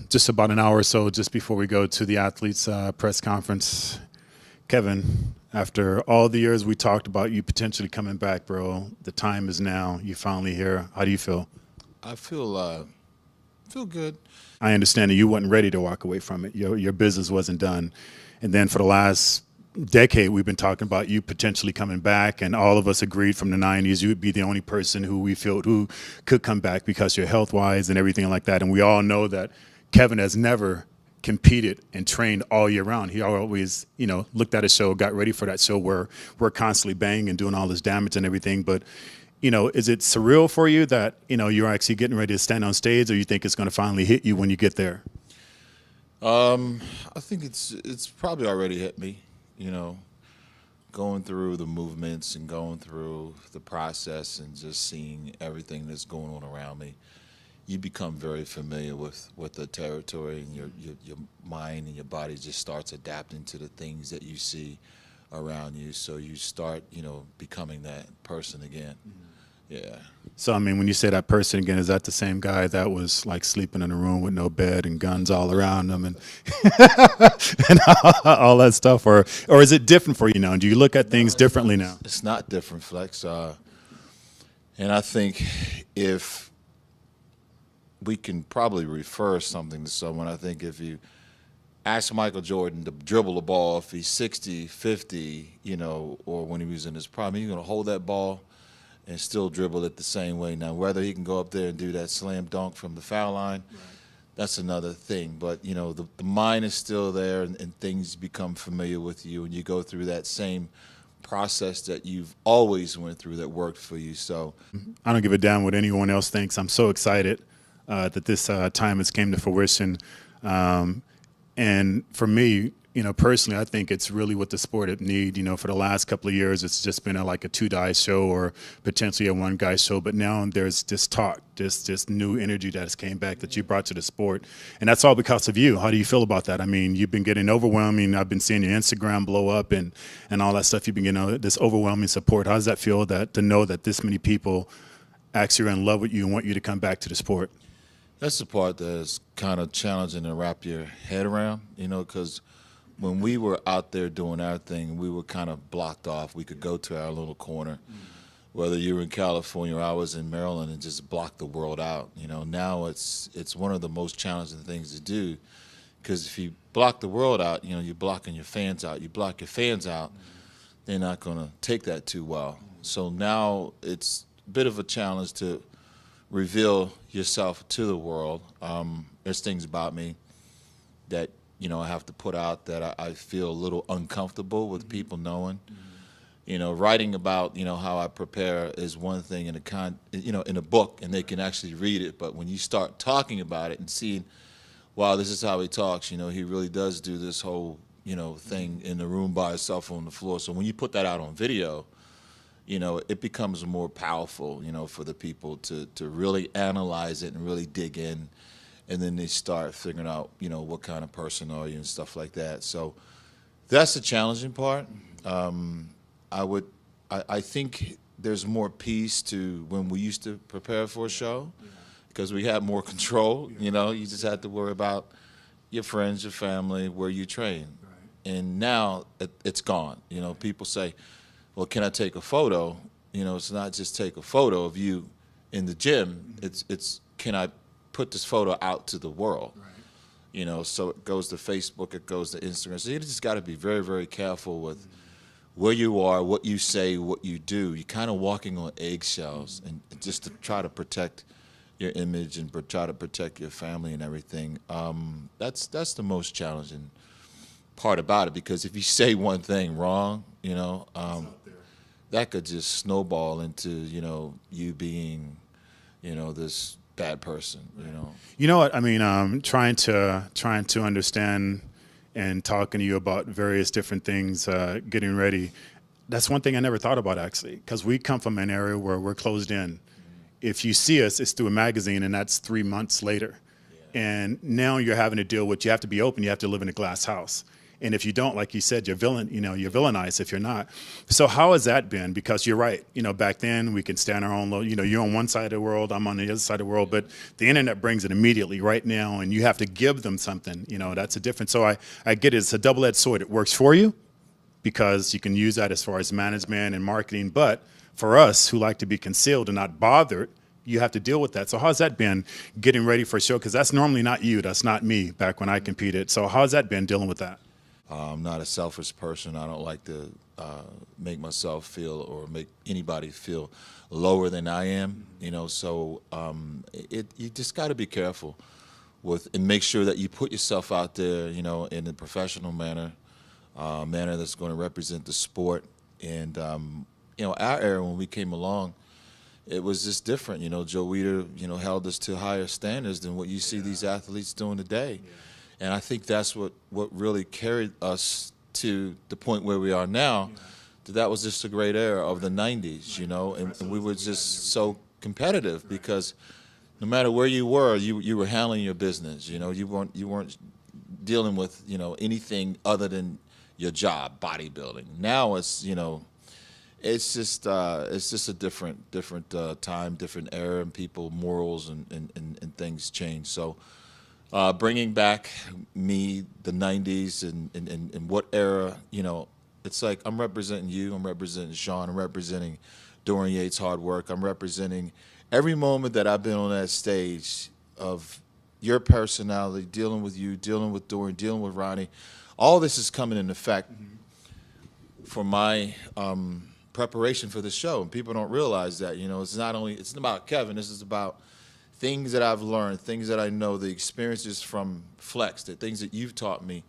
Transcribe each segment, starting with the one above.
Just about an hour or so just before we go to the athletes' press conference. Kevin, after all the years we talked about you potentially coming back, bro, the time is now. You're finally here. How do you feel? I feel good. I understand that you wasn't ready to walk away from it. Your business wasn't done. And then for the last decade, we've been talking about you potentially coming back, and all of us agreed from the 90s you would be the only person who we felt who could come back because you're health-wise and everything like that. And we all know that Kevin has never competed and trained all year round. He always, looked at a show, got ready for that show where we're constantly banging and doing all this damage and everything. But is it surreal for you that, you're actually getting ready to stand on stage, or you think it's going to finally hit you when you get there? I think it's probably already hit me. You know, going through the movements and going through the process and just seeing everything that's going on around me, you become very familiar with the territory, and your mind and your body just starts adapting to the things that you see around you. So you start, becoming that person again. Yeah. So, I mean, when you say that person again, is that the same guy that was like sleeping in a room with no bed and guns all around him and, and all that stuff? Or is it different for you now? Do you look at things differently now? It's not different, Flex. And I think if we can probably refer something to someone, I think if you ask Michael Jordan to dribble a ball, if he's 60, 50, or when he was in his prime, he's going to hold that ball and still dribble it the same way. Now, whether he can go up there and do that slam dunk from the foul line, right, that's another thing. But, the mind is still there, and things become familiar with you, and you go through that same process that you've always went through that worked for you. So I don't give a damn what anyone else thinks. I'm so excited that this time has came to fruition. And for me, personally, I think it's really what the sport it need. For the last couple of years, it's just been like a two-guy show or potentially a one-guy show. But now there's this talk, this new energy that has came back that you brought to the sport. And that's all because of you. How do you feel about that? I mean, you've been getting overwhelming. I've been seeing your Instagram blow up and all that stuff. You've been getting this overwhelming support. How does that feel to know that this many people actually are in love with you and want you to come back to the sport? That's the part that's kind of challenging to wrap your head around, because when we were out there doing our thing, we were kind of blocked off. We could go to our little corner, whether you were in California or I was in Maryland, and just block the world out. Now it's one of the most challenging things to do, because if you block the world out, you're blocking your fans out. You block your fans out, they're not going to take that too well. So now it's a bit of a challenge to reveal yourself to the world. There's things about me that I have to put out that I feel a little uncomfortable with people knowing. Writing about how I prepare is one thing in in a book, and they can actually read it. But when you start talking about it and seeing, wow, this is how he talks. He really does do this whole thing in the room by himself on the floor. So when you put that out on video, it becomes more powerful, for the people to really analyze it and really dig in. And then they start figuring out, what kind of person are you and stuff like that. So that's the challenging part. I think there's more peace to when we used to prepare for a show, because we had more control. You just had to worry about your friends, your family, where you train. Right. And now it's gone. People say, well, can I take a photo? It's not just take a photo of you in the gym. It's can I put this photo out to the world? Right. So it goes to Facebook, it goes to Instagram. So you just got to be very, very careful with where you are, what you say, what you do. You're kind of walking on eggshells, and just to try to protect your image and try to protect your family and everything. That's the most challenging part about it, because if you say one thing wrong, that could just snowball into you being this bad person. You know what I mean? Trying to understand and talking to you about various different things, getting ready. That's one thing I never thought about, actually, because we come from an area where we're closed in. If you see us, it's through a magazine, and that's 3 months later. And now you're having to deal with, you have to be open, you have to live in a glass house. And if you don't, like you said, you're you're villainized if you're not. So how has that been? Because you're right. Back then we can stand our own low. You're on one side of the world, I'm on the other side of the world, but the internet brings it immediately right now, and you have to give them something. That's a difference. So I get it. It's a double-edged sword. It works for you because you can use that as far as management and marketing. But for us who like to be concealed and not bothered, you have to deal with that. So how's that been getting ready for a show? Because that's normally not you. That's not me back when I competed. So how's that been dealing with that? I'm not a selfish person. I don't like to make myself feel or make anybody feel lower than I am. So you just got to be careful and make sure that you put yourself out there, in a professional manner that's going to represent the sport. And our era when we came along, it was just different. Joe Weider, held us to higher standards than what you see these athletes doing today. Yeah. And I think that's what really carried us to the point where we are now. Yeah. That was just a great era of the 90s, and we were just so competitive because no matter where you were handling your business. You weren't dealing with anything other than your job, bodybuilding. Now it's it's just a different time, different era, and people, morals, and things change. So. Bringing back the 90s and what era, it's like I'm representing you, I'm representing Sean, I'm representing Dorian Yates' hard work, I'm representing every moment that I've been on that stage of your personality, dealing with you, dealing with Dorian, dealing with Ronnie. All this is coming into effect for my preparation for the show, and people don't realize that, it's not about Kevin, this is about things that I've learned, things that I know, the experiences from Flex, the things that you've taught me,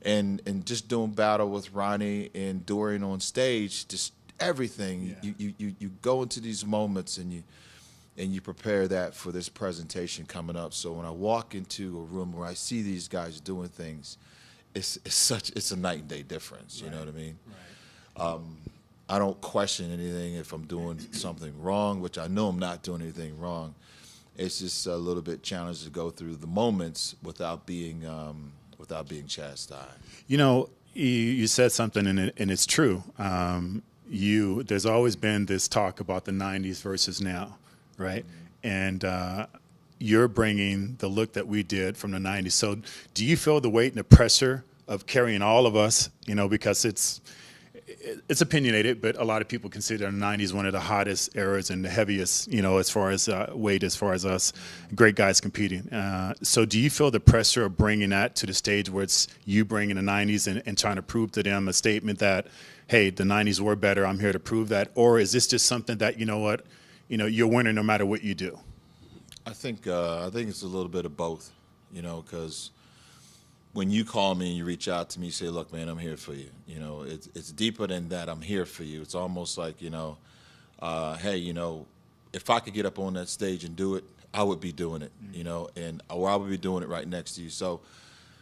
and just doing battle with Ronnie and Dorian on stage, just everything. Yeah. You go into these moments and you prepare that for this presentation coming up. So when I walk into a room where I see these guys doing things, it's a night and day difference. You know what I mean? Right. I don't question anything if I'm doing something wrong, which I know I'm not doing anything wrong. It's just a little bit challenging to go through the moments without being chastised. You said something, and it's true. There's always been this talk about the 90s versus now, right? Mm-hmm. And you're bringing the look that we did from the 90s. So do you feel the weight and the pressure of carrying all of us, because it's opinionated, but a lot of people consider the 90s one of the hottest eras and the heaviest, as far as weight, as far as us great guys competing. So do you feel the pressure of bringing that to the stage where it's you bringing the 90s and trying to prove to them a statement that, hey, the 90s were better, I'm here to prove that? Or is this just something that, you're winning no matter what you do? I think it's a little bit of both, because when you call me and you reach out to me, you say, look, man, I'm here for you. It's deeper than that. I'm here for you. It's almost like, hey, if I could get up on that stage and do it, I would be doing it, or I would be doing it right next to you. So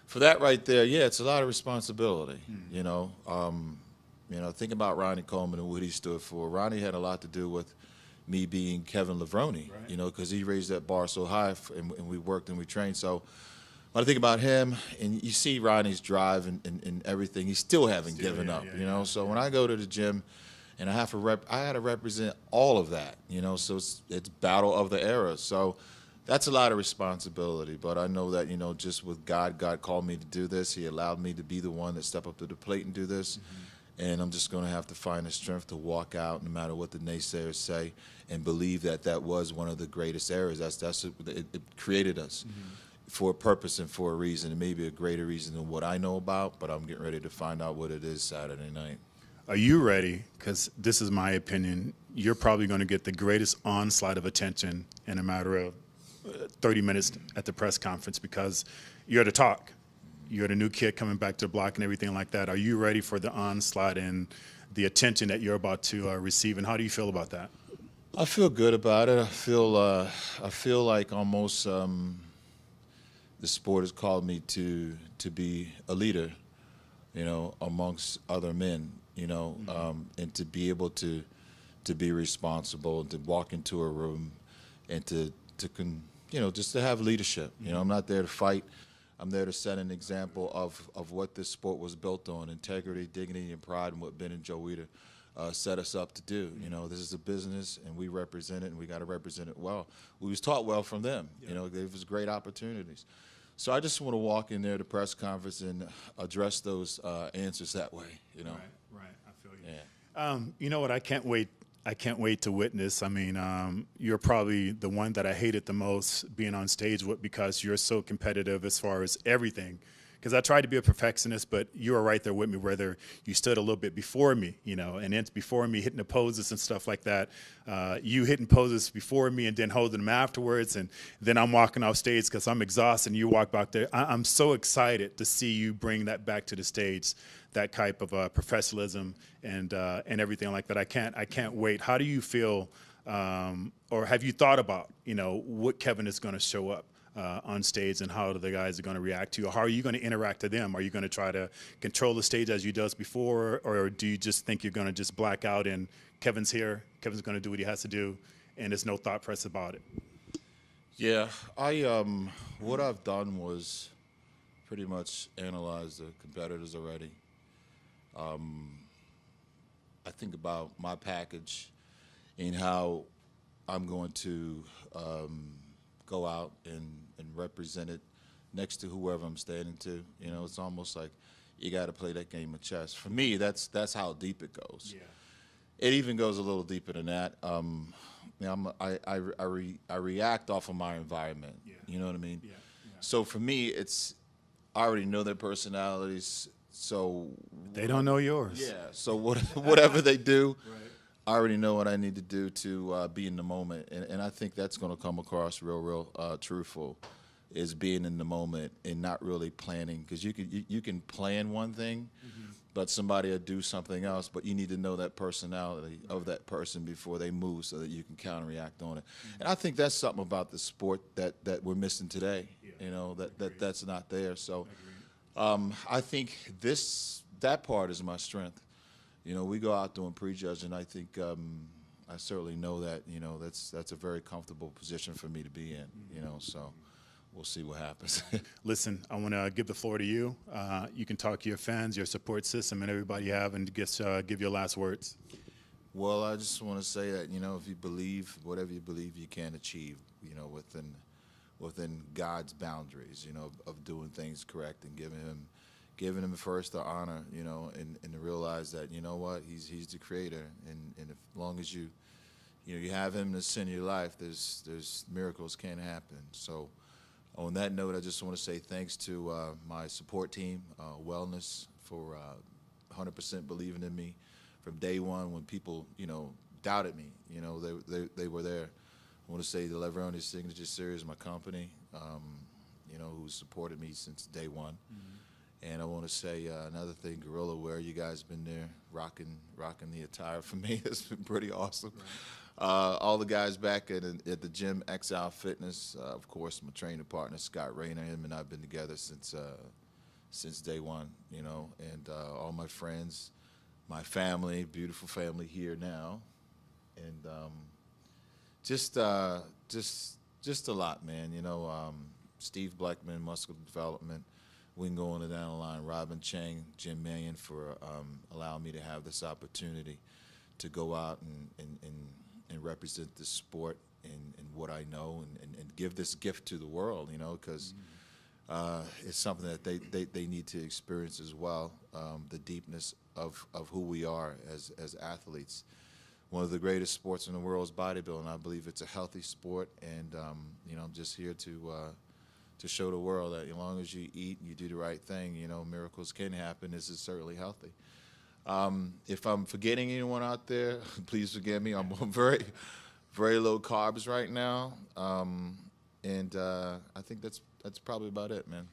for that right there, yeah, it's a lot of responsibility, think about Ronnie Coleman and what he stood for. Ronnie had a lot to do with me being Kevin Levrone, right. Because he raised that bar so high, and we worked and we trained. So when I think about him, and you see Ronnie's drive and everything, he still haven't given up, So when I go to the gym and I had to represent all of that, so it's battle of the era. So that's a lot of responsibility. But I know that, just with God called me to do this. He allowed me to be the one that step up to the plate and do this. Mm-hmm. And I'm just going to have to find the strength to walk out no matter what the naysayers say and believe that was one of the greatest eras. It created us. Mm-hmm. For a purpose and for a reason, and maybe a greater reason than what I know about, but I'm getting ready to find out what it is Saturday night. Are you ready? Because this is my opinion. You're probably going to get the greatest onslaught of attention in a matter of 30 minutes at the press conference because you're the talk. You're the new kid coming back to the block and everything like that. Are you ready for the onslaught and the attention that you're about to receive, and how do you feel about that? I feel good about it. I feel like almost the sport has called me to be a leader, amongst other men, and to be able to be responsible, and to walk into a room and to just to have leadership. I'm not there to fight. I'm there to set an example of what this sport was built on: integrity, dignity, and pride, and what Ben and Joe Weider set us up to do. You know, this is a business, and we represent it, and we got to represent it well. We was taught well from them. You know, gave us great opportunities. So I just want to walk in there to press conference and address those answers that way. You know, right. I feel you. Yeah. You know what? I can't wait. I can't wait to witness. I mean, you're probably the one that I hated the most being on stage with, because you're so competitive as far as everything. Because I tried to be a perfectionist, but you were right there with me, whether you stood a little bit before me, you know, and then before me hitting the poses and stuff like that. You hitting poses before me and then holding them afterwards. And then I'm walking off stage because I'm exhausted, and you walk back there. I'm so excited to see you bring that back to the stage, that type of professionalism and everything like that. I can't wait. How do you feel, or have you thought about, you know, what Kevin is going to show up on stage, and how the guys are going to react to you? How are you going to interact to them? Are you going to try to control the stage as you does before, or do you just think you're going to just black out and Kevin's here, Kevin's going to do what he has to do, and there's no thought press about it? Yeah, what I've done was pretty much analyze the competitors already. I think about my package and how I'm going to go out and represent it next to whoever I'm standing to. You know, it's almost like you got to play that game of chess. For me, that's how deep it goes. Yeah. It even goes a little deeper than that. You know, I react off of my environment. Yeah. You know what I mean? Yeah. So for me, I already know their personalities. So They don't know yours. yeah. So whatever they do, Right. I already know what I need to do to be in the moment, and I think that's going to come across real truthful, is being in the moment and not really planning, because you can plan one thing, but somebody will do something else. But you need to know that personality of that person before they move, so that you can counteract on it. And I think that's something about the sport that we're missing today. Yeah. You know, that's not there. So I think that part is my strength. You know, we go out doing prejudge, and I think I certainly know that, you know, that's a very comfortable position for me to be in, you know, so we'll see what happens. Listen, I want to give the floor to you. You can talk to your fans, your support system, and everybody you have, and just give your last words. Well, I just want to say that, you know, if you believe, whatever you believe, you can achieve, you know, within God's boundaries, you know, of doing things correct and giving him first the honor, you know, and to realize that, you know what, he's the creator, and as long as you have him in the center of your life, there's miracles can happen. So on that note, I just want to say thanks to my support team, Wellness, for 100% believing in me from day one when people, you know, doubted me. You know, they were there. I want to say the Levrone Signature Series, my company, you know, who supported me since day one. And I want to say another thing, Gorilla Wear. You guys been there rocking the attire for me. It's been pretty awesome. Right. All the guys back at the gym, XL Fitness. Of course, my training partner Scott Rayner. Him and I've been together since day one. You know, and all my friends, my family, beautiful family here now, and just a lot, man. You know, Steve Blackman, Muscle Development. We can go on down the line. Robin Chang, Jim Mannion, for allowing me to have this opportunity to go out and represent this sport and what I know, and give this gift to the world, you know, because it's something that they need to experience as well, the deepness of who we are as athletes. One of the greatest sports in the world is bodybuilding. I believe it's a healthy sport, and you know, I'm just here to show the world that as long as you eat and you do the right thing, you know, miracles can happen. This is certainly healthy. If I'm forgetting anyone out there, please forgive me. I'm on very, very low carbs right now, and I think that's probably about it, man.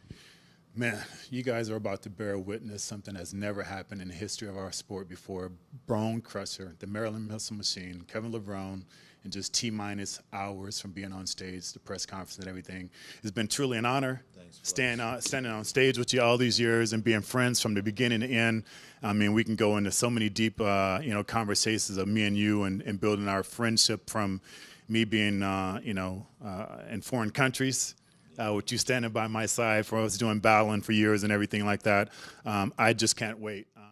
Man, you guys are about to bear witness something that's never happened in the history of our sport before. Bone Crusher, the Maryland Muscle Machine, Kevin Levrone, in just T-minus hours from being on stage, the press conference and everything. It's been truly an honor standing on stage with you all these years and being friends from the beginning to end. I mean, we can go into so many deep, you know, conversations of me and you, and building our friendship from me being, you know, in foreign countries. with you standing by my side for us doing battling for years and everything like that. I just can't wait.